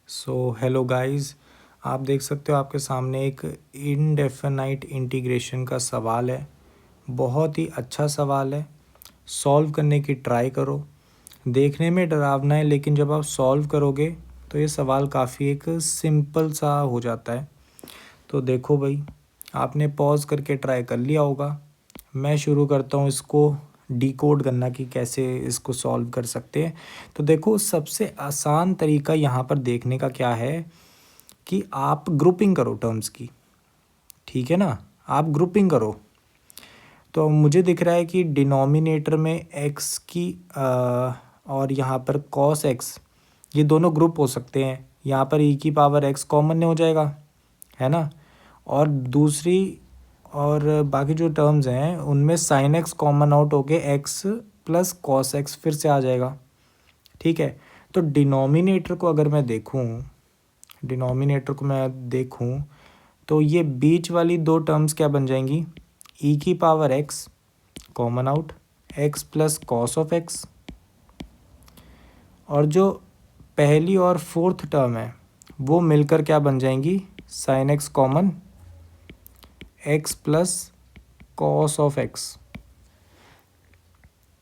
Hello guys, आप देख सकते हो आपके सामने एक इनडेफिनाइट इंटीग्रेशन का सवाल है। बहुत ही अच्छा सवाल है। सॉल्व करने की ट्राई करो। देखने में डरावना है, लेकिन जब आप सॉल्व करोगे तो ये सवाल काफ़ी एक सिंपल सा हो जाता है। तो देखो भाई, आपने पॉज करके ट्राई कर लिया होगा। मैं शुरू करता हूँ इसको डिकोड करना कि कैसे इसको सॉल्व कर सकते हैं। तो देखो, सबसे आसान तरीका यहाँ पर देखने का क्या है कि आप ग्रुपिंग करो टर्म्स की। ठीक है ना, आप ग्रुपिंग करो। तो मुझे दिख रहा है कि डिनोमिनेटर में एक्स की और यहाँ पर कॉस एक्स, ये दोनों ग्रुप हो सकते हैं। यहाँ पर ई की पावर एक्स कॉमन हो जाएगा, है ना। और दूसरी और बाकी जो टर्म्स हैं उनमें साइन एक्स कॉमन आउट होके एक्स प्लस कॉस एक्स फिर से आ जाएगा। ठीक है। तो डिनोमिनेटर को मैं देखूं तो ये बीच वाली दो टर्म्स क्या बन जाएंगी, ई की power x common out x plus cos of x, और जो पहली और फोर्थ टर्म है वो मिलकर क्या बन जाएंगी, sine x common x plus cos of x.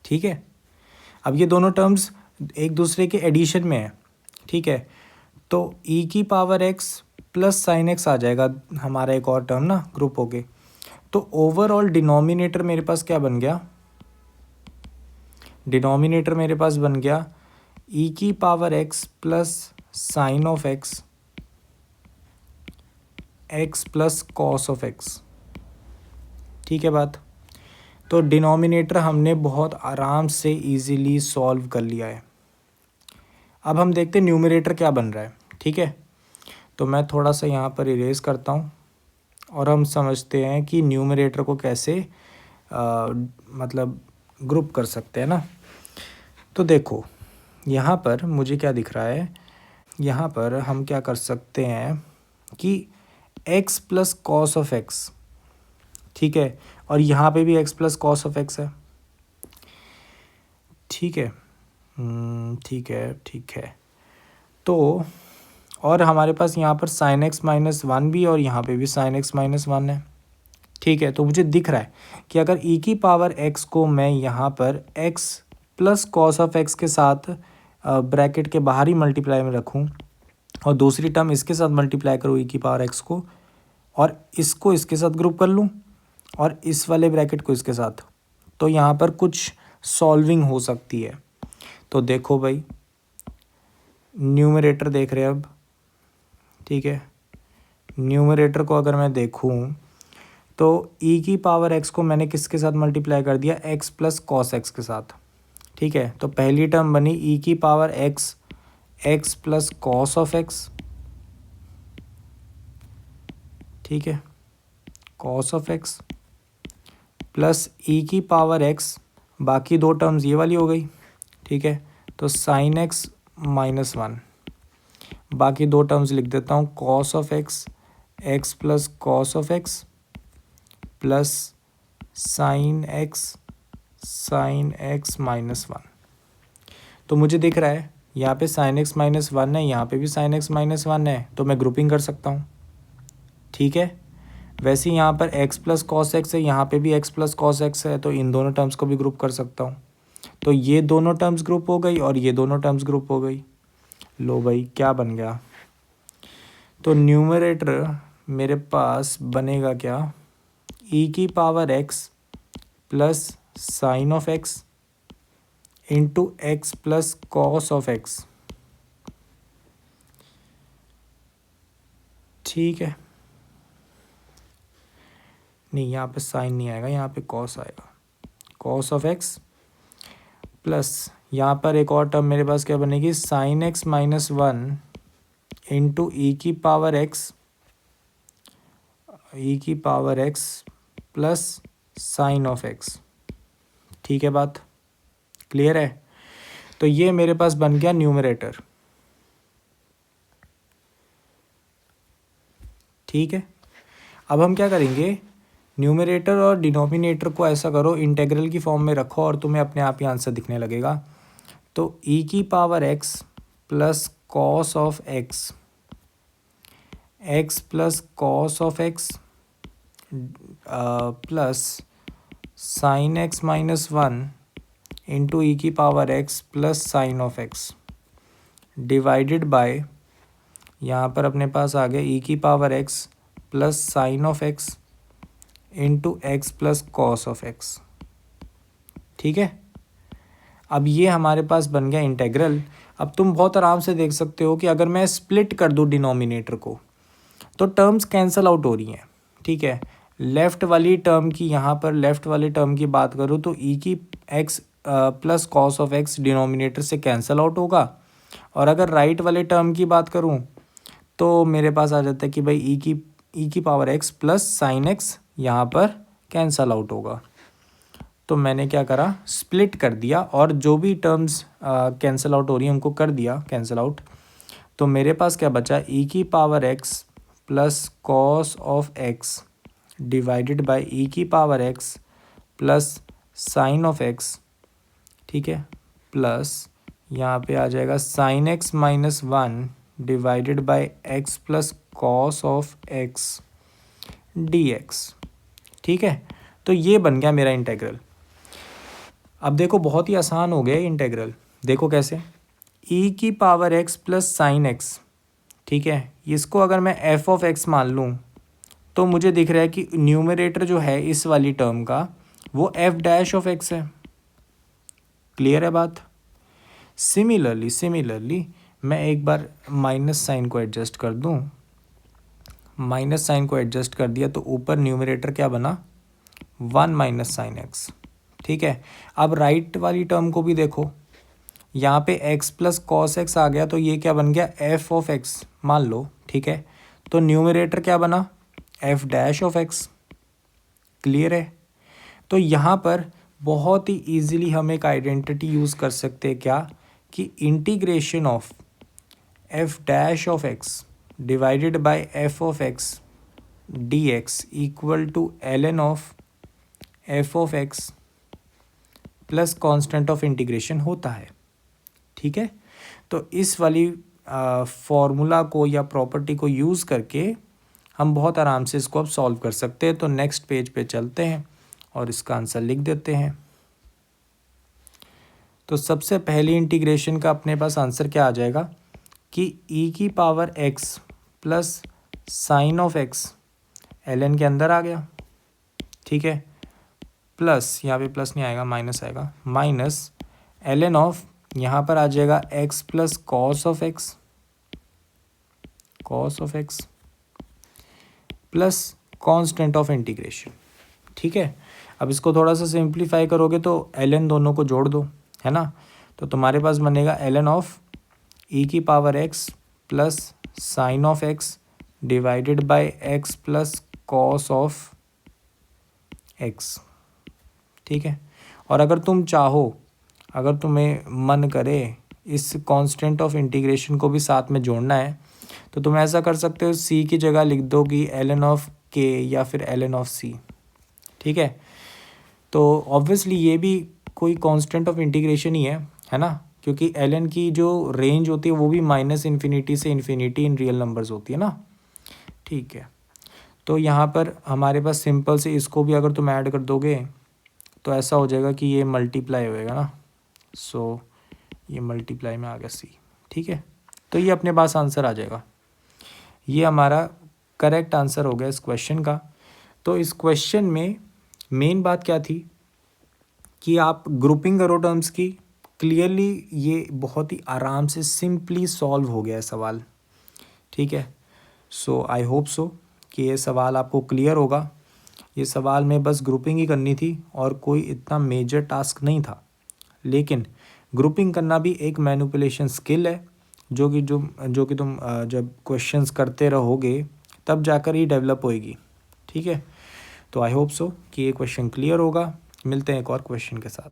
ठीक है। अब ये दोनों टर्म्स एक दूसरे के एडिशन में है। ठीक है। तो ई की power x plus sine x आ जाएगा हमारा एक और टर्म ना ग्रुप हो गए। तो ओवरऑल डिनोमिनेटर मेरे पास क्या बन गया, डिनोमिनेटर मेरे पास बन गया ई की power x plus sine of x x plus cos of x. ठीक है बात। तो डिनोमिनेटर हमने बहुत आराम से इजीली सॉल्व कर लिया है। अब हम देखते हैं न्यूमरेटर क्या बन रहा है। ठीक है। तो मैं थोड़ा सा यहाँ पर इरेज करता हूँ और हम समझते हैं कि न्यूमरेटर को कैसे मतलब ग्रुप कर सकते हैं ना। तो देखो, यहाँ पर मुझे क्या दिख रहा है, यहाँ पर हम क्या कर सकते हैं कि x plus cos of x, ठीक है, और यहाँ पे भी x plus cos of x है। ठीक है, ठीक है। तो और हमारे पास यहाँ पर साइन एक्स माइनस वन भी और यहाँ पे भी साइन एक्स माइनस वन है। ठीक है। तो मुझे दिख रहा है कि अगर e की पावर x को मैं यहाँ पर x plus cos of x के साथ ब्रैकेट के बाहर ही मल्टीप्लाई में रखूँ और दूसरी टर्म इसके साथ मल्टीप्लाई करूँ e की पावर x को, और इसको इसके साथ ग्रुप कर लूँ और इस वाले ब्रैकेट को इसके साथ, तो यहाँ पर कुछ सॉल्विंग हो सकती है। तो देखो भाई, न्यूमरेटर देख रहे हैं अब। ठीक है। न्यूमरेटर को अगर मैं देखूँ तो e की पावर x को मैंने किसके साथ मल्टीप्लाई कर दिया, x प्लस कॉस एक्स के साथ। ठीक है। तो पहली टर्म बनी e की power x x plus cos of x. ठीक है, cos of x plus e की पावर x, बाकी दो टर्म्स ये वाली हो गई। ठीक है। तो साइन एक्स माइनस वन, बाकी दो टर्म्स लिख देता हूँ, cos of x x plus cos of x plus sine x minus one. तो मुझे दिख रहा है यहाँ पे साइन एक्स माइनस वन है, यहाँ पे भी साइन एक्स माइनस वन है, तो मैं ग्रुपिंग कर सकता हूँ। ठीक है। वैसे ही यहाँ पर x प्लस कॉस एक्स है, यहाँ पे भी x प्लस कॉस एक्स है, तो इन दोनों टर्म्स को भी ग्रुप कर सकता हूँ। तो ये दोनों टर्म्स ग्रुप हो गई और ये दोनों टर्म्स ग्रुप हो गई। लो भाई, क्या बन गया। तो न्यूमरेटर मेरे पास बनेगा क्या, e की power x plus sine of x into x plus cos of x. ठीक है। नहीं, यहाँ पे साइन नहीं आएगा, यहाँ पे कॉस आएगा, कॉस ऑफ एक्स प्लस यहाँ पर एक और टर्म मेरे पास क्या बनेगी, sine x minus one into e की power x plus sine of x. ठीक है, बात क्लियर है। तो ये मेरे पास बन गया न्यूमरेटर। ठीक है। अब हम क्या करेंगे, न्यूमरेटर और डिनोमिनेटर को ऐसा करो, इंटेग्रल की फॉर्म में रखो और तुम्हें अपने आप ही आंसर दिखने लगेगा। तो e की power x plus cos of x, x plus cos of x plus sine x minus one into e की power x plus sine of x divided by, यहाँ पर अपने पास आ गया ई की power x plus sine of x into x plus cos of x. ठीक है, अब ये हमारे पास बन गया इंटेग्रल। अब तुम बहुत आराम से देख सकते हो कि अगर मैं स्प्लिट कर दूँ डिनोमिनेटर को तो टर्म्स कैंसिल आउट हो रही हैं। ठीक है, लेफ़्ट वाली टर्म की, यहाँ पर लेफ़्ट वाले टर्म की बात करूँ तो ई की x plus cos of x denominator से कैंसिल आउट होगा, और अगर राइट वाले टर्म की बात करूँ तो मेरे पास आ जाता है कि भाई ई की power x plus sine x यहाँ पर कैंसल आउट होगा। तो मैंने क्या करा, स्प्लिट कर दिया और जो भी टर्म्स कैंसिल आउट हो रही हैं उनको कर दिया कैंसिल आउट। तो मेरे पास क्या बचा, ई की power x plus cos of x divided by e की power x plus sine of x. ठीक है, प्लस यहाँ पे आ जाएगा sine x minus one divided by x plus cos of x D x. ठीक है, तो ये बन गया मेरा इंटेग्रल। अब देखो बहुत ही आसान हो गया इंटेग्रल। देखो कैसे, ई की power x plus sine x, ठीक है, इसको अगर मैं एफ ऑफ एक्स मान लूँ तो मुझे दिख रहा है कि न्यूमरेटर जो है इस वाली टर्म का वो एफ डैश ऑफ एक्स है। क्लियर है बात। सिमिलरली मैं एक बार माइनस साइन को एडजस्ट कर दूँ, माइनस साइन को एडजस्ट कर दिया तो ऊपर न्यूमरेटर क्या बना, वन माइनस साइन एक्स। ठीक है, अब राइट वाली टर्म को भी देखो, यहाँ पे x प्लस कॉस एक्स आ गया तो ये क्या बन गया, एफ ऑफ एक्स मान लो। ठीक है, तो न्यूमरेटर क्या बना, F dash of x. Clear है। तो यहाँ पर बहुत ही ईजिली हम एक आइडेंटिटी यूज़ कर सकते हैं, क्या, कि integration of F dash of x divided by F of x D X equal to L N of F of x plus constant of integration होता है। ठीक है, तो इस वाली फॉर्मूला को या प्रॉपर्टी को यूज़ करके हम बहुत आराम से इसको अब सॉल्व कर सकते हैं। तो नेक्स्ट पेज पे चलते हैं और इसका आंसर लिख देते हैं। तो सबसे पहली इंटीग्रेशन का अपने पास आंसर क्या आ जाएगा कि ई की power x plus sine of X L N के अंदर आ गया। ठीक है, प्लस यहाँ पे प्लस नहीं आएगा, माइनस आएगा, माइनस एल एन ऑफ, यहाँ पर आ जाएगा x plus cos of x plus constant of integration. ठीक है, अब इसको थोड़ा सा सिंप्लीफाई करोगे तो एल एन दोनों को जोड़ दो, है ना, तो तुम्हारे पास बनेगा एल एन ऑफ ई की power x plus sine of x divided by x plus cos of x. ठीक है, और अगर तुम चाहो, अगर तुम्हें मन करे इस कांस्टेंट ऑफ इंटीग्रेशन को भी साथ में जोड़ना है तो तुम ऐसा कर सकते हो, सी की जगह लिख दो कि एल एन ऑफ के या फिर एल एन ऑफ सी। ठीक है, तो ऑब्वियसली ये भी कोई कांस्टेंट ऑफ इंटीग्रेशन ही है ना, क्योंकि एल एन की जो रेंज होती है वो भी माइनस इन्फिनिटी से इन्फिनिटी इन रियल नंबर्स होती है ना। ठीक है, तो यहाँ पर हमारे पास सिंपल से इसको भी अगर तुम ऐड कर दोगे तो ऐसा हो जाएगा कि ये मल्टीप्लाई होएगा ना, सो ये मल्टीप्लाई में आ गया सी। ठीक है, तो ये अपने पास आंसर आ जाएगा। ये हमारा करेक्ट आंसर हो गया इस क्वेश्चन का। तो इस क्वेश्चन में मेन बात क्या थी कि आप ग्रुपिंग करो टर्म्स की, क्लियरली ये बहुत ही आराम से सिंपली सॉल्व हो गया है सवाल। ठीक है, सो आई होप सो कि ये सवाल आपको क्लियर होगा। ये सवाल में बस ग्रुपिंग ही करनी थी और कोई इतना मेजर टास्क नहीं था, लेकिन ग्रुपिंग करना भी एक मैनिपुलेशन स्किल है जो कि तुम जब क्वेश्चंस करते रहोगे तब जाकर ही डेवलप होएगी। ठीक है, तो आई होप सो कि ये क्वेश्चन क्लियर होगा। मिलते हैं एक और क्वेश्चन के साथ।